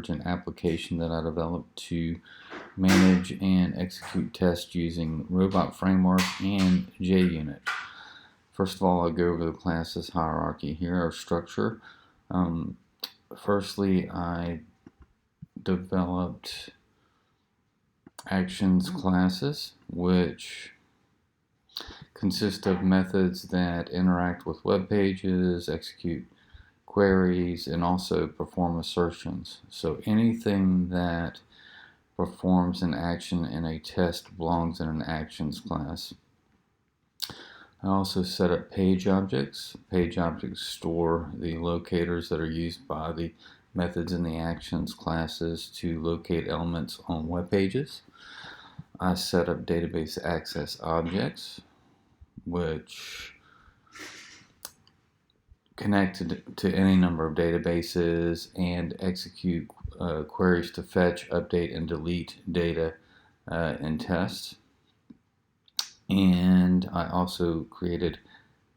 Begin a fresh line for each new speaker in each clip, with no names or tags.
an application that I developed to manage and execute tests using Robot Framework and jUnit. First of all, I'll go over the classes hierarchy here, or structure. Firstly, I developed actions classes, which consist of methods that interact with web pages, execute queries, and also perform assertions. So anything that performs an action in a test belongs in an actions class. I also set up page objects. Page objects store the locators that are used by the methods in the actions classes to locate elements on web pages. I set up database access objects, which connect to any number of databases and execute queries to fetch, update, and delete data in tests. And I also created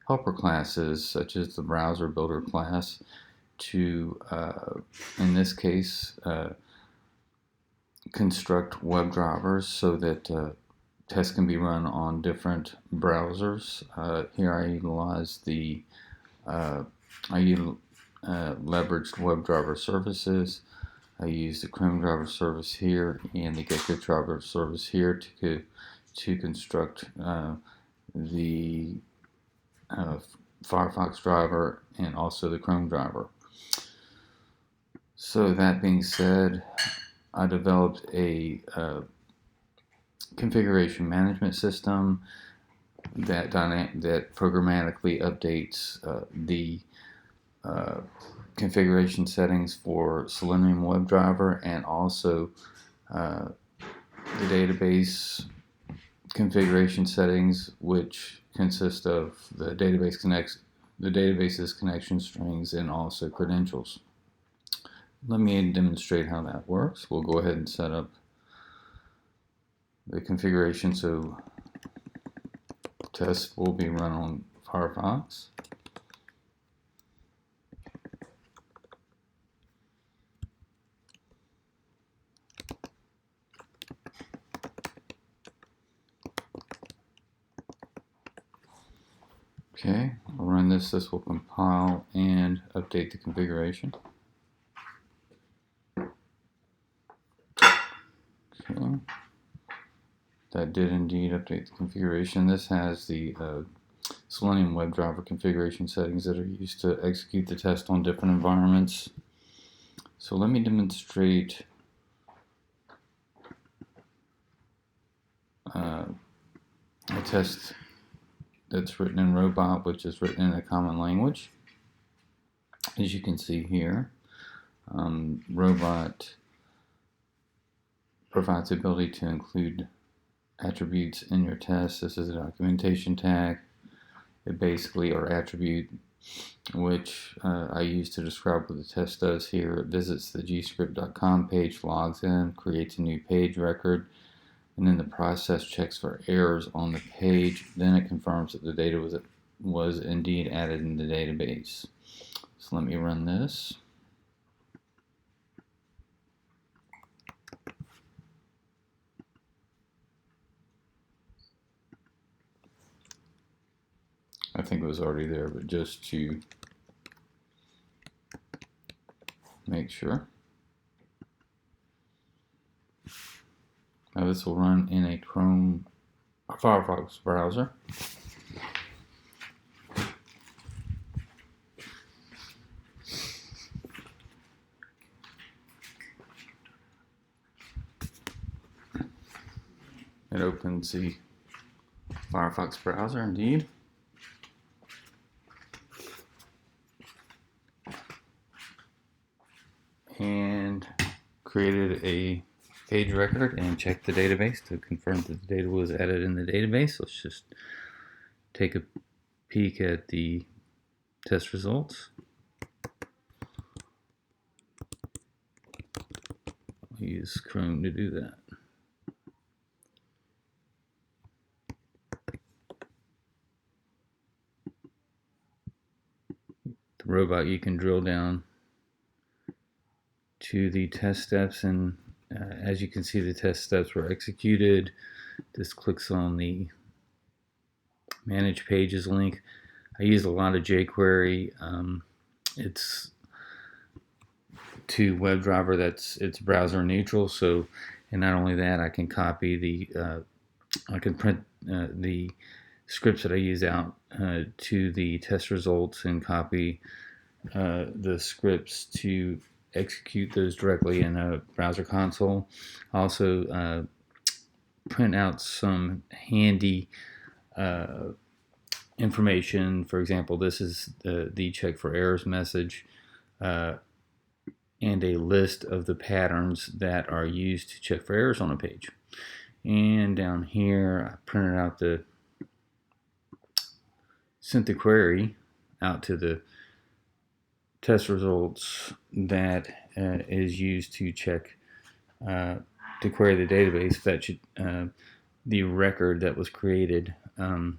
helper classes such as the browser builder class to, in this case, construct WebDrivers so that tests can be run on different browsers. Here I utilize the leveraged WebDriver services. I use the Chrome driver service here and the Gecko driver service here to construct the Firefox driver and also the Chrome driver. So that being said, I developed a configuration management system that programmatically updates the configuration settings for Selenium WebDriver and also the database configuration settings, which consist of the database's connection strings and also credentials. Let me demonstrate how that works. We'll go ahead and set up the configuration so tests will be run on Firefox. Okay, I'll run this. This will compile and update the configuration. Okay, that did indeed update the configuration. This has the Selenium WebDriver configuration settings that are used to execute the test on different environments. So let me demonstrate a test that's written in Robot, which is written in a common language. As you can see here, Robot provides the ability to include attributes in your test. This is a documentation tag, a basically or attribute, which I use to describe what the test does here. It visits the gscript.com page, logs in, creates a new page record, and then the process checks for errors on the page. Then it confirms that the data was indeed added in the database. So let me run this. I think it was already there, but just to make sure. Now this will run in a Chrome or Firefox browser. It opens the Firefox browser indeed. And created a page record and checked the database to confirm that the data was added in the database. Let's just take a peek at the test results. I'll use Chrome to do that. The robot, you can drill down to the test steps, and as you can see, the test steps were executed. This clicks on the Manage Pages link. I use a lot of jQuery. It's to WebDriver, it's browser neutral. So, and not only that, I can copy I can print the scripts that I use out to the test results and copy the scripts to execute those directly in a browser console. Also print out some handy information. For example, this is the check for errors message and a list of the patterns that are used to check for errors on a page. And down here, I printed out sent the query out to the test results that is used to check to query the database, fetch the record that was created in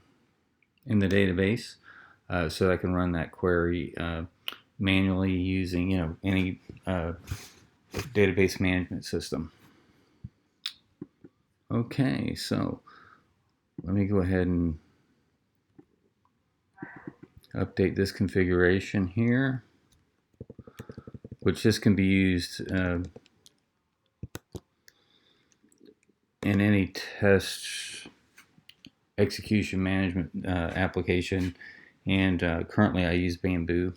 the database, so I can run that query manually using any database management system. Okay, so let me go ahead and update this configuration here, which this can be used in any test execution management application. And currently I use Bamboo.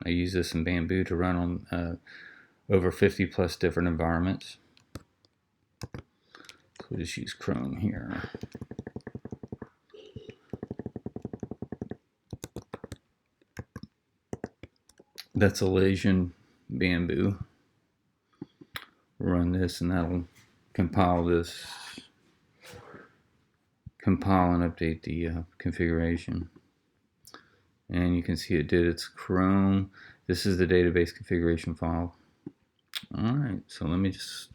I use this in Bamboo to run on over 50 plus different environments. So we'll just use Chrome here. That's a Malaysian Bamboo. Run this and that'll compile and update the configuration. And you can see it did its Chrome. This is the database configuration file. Alright, so let me just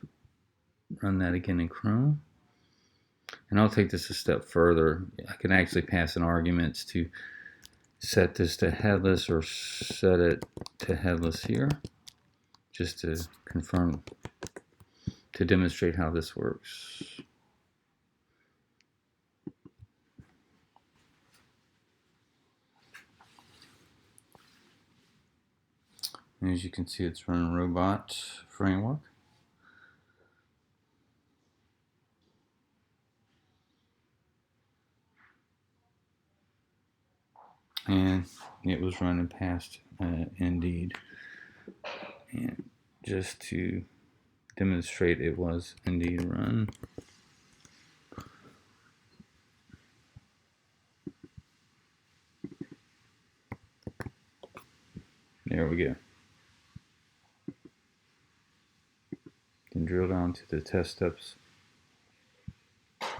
run that again in Chrome. And I'll take this a step further. I can actually pass in arguments to set this to headless or set it to headless here, just to confirm, to demonstrate how this works. And as you can see, it's running Robot Framework. And it was running past Indeed. And just to demonstrate, it was indeed run. There we go. Can drill down to the test steps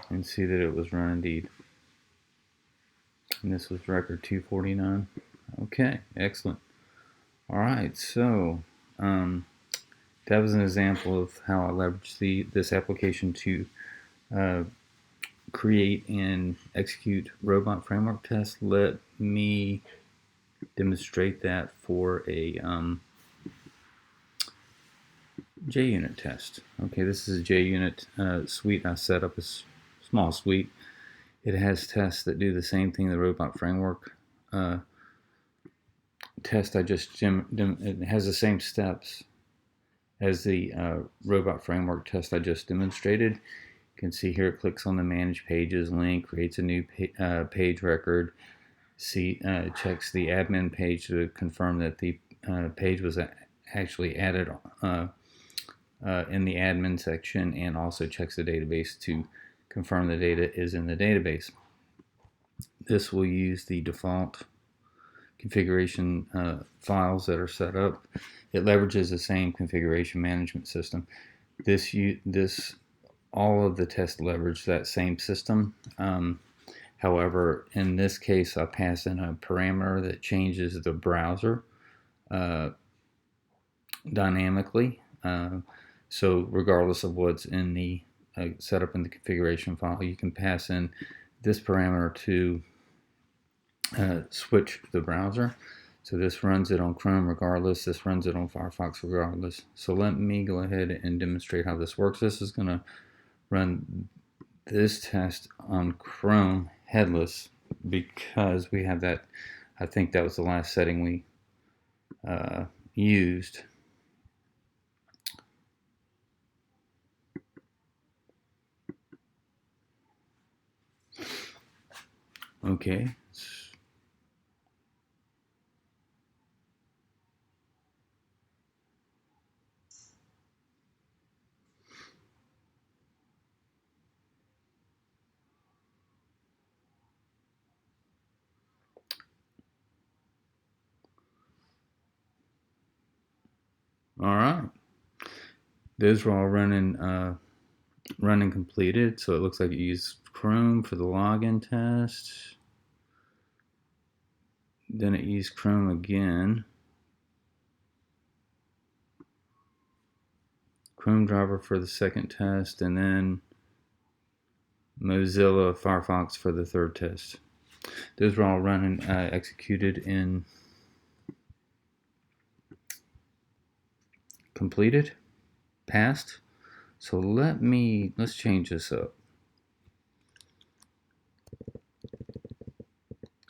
and see that it was run indeed. And this was record 249. Okay, excellent. All right, so that was an example of how I leveraged this application to create and execute robot framework tests. Let me demonstrate that for a jUnit test. Okay, this is a jUnit suite. I set up a small suite. It has tests that do the same thing the robot framework test I just it has the same steps as the robot framework test I just demonstrated. You can see here it clicks on the Manage Pages link, creates a new page record, checks the admin page to confirm that the page was actually added in the admin section, and also checks the database to confirm the data is in the database. This will use the default configuration files that are set up. It leverages the same configuration management system. All of the tests leverage that same system. However, in this case, I pass in a parameter that changes the browser dynamically. So regardless of what's in the setup in the configuration file, you can pass in this parameter to switch the browser. So this runs it on Chrome regardless. This runs it on Firefox regardless. So let me go ahead and demonstrate how this works. This is going to run this test on Chrome headless because we have that. I think that was the last setting we used. Okay. All right. Those were all running completed. So it looks like you used Chrome for the login test. Then it used Chrome again. Chrome driver for the second test, and then Mozilla Firefox for the third test. Those were all running, executed, and completed, passed. So let's change this up.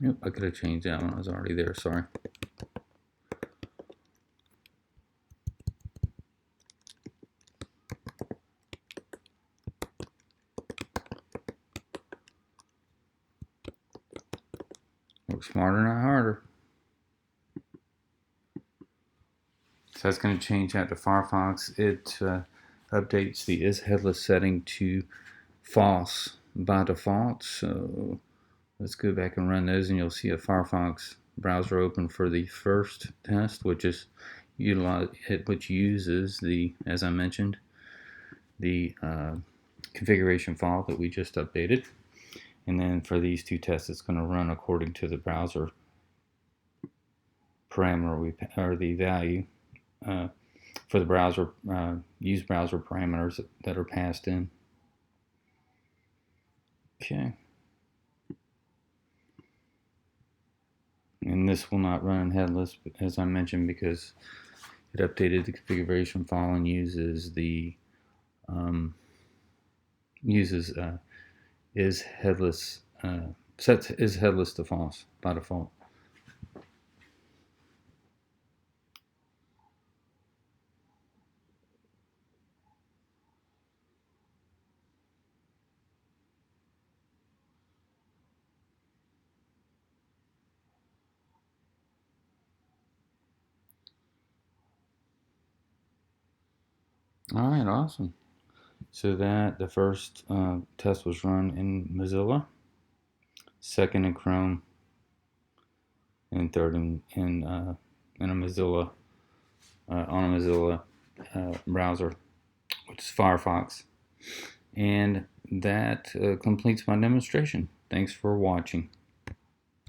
Yep, I could have changed that one. I was already there, sorry. Work smarter, not harder. So that's going to change that to Firefox. It updates the is headless setting to false by default. So let's go back and run those, and you'll see a Firefox browser open for the first test, which uses the, as I mentioned, the configuration file that we just updated. And then for these two tests, it's going to run according to the browser parameter or the value for the browser, use browser parameters that are passed in. Okay. And this will not run headless, as I mentioned, because it updated the configuration file and uses the is headless, sets is headless to false by default. All right, awesome. So that the first test was run in Mozilla, second in Chrome, and third in a Mozilla on a Mozilla browser, which is Firefox. And that completes my demonstration. Thanks for watching.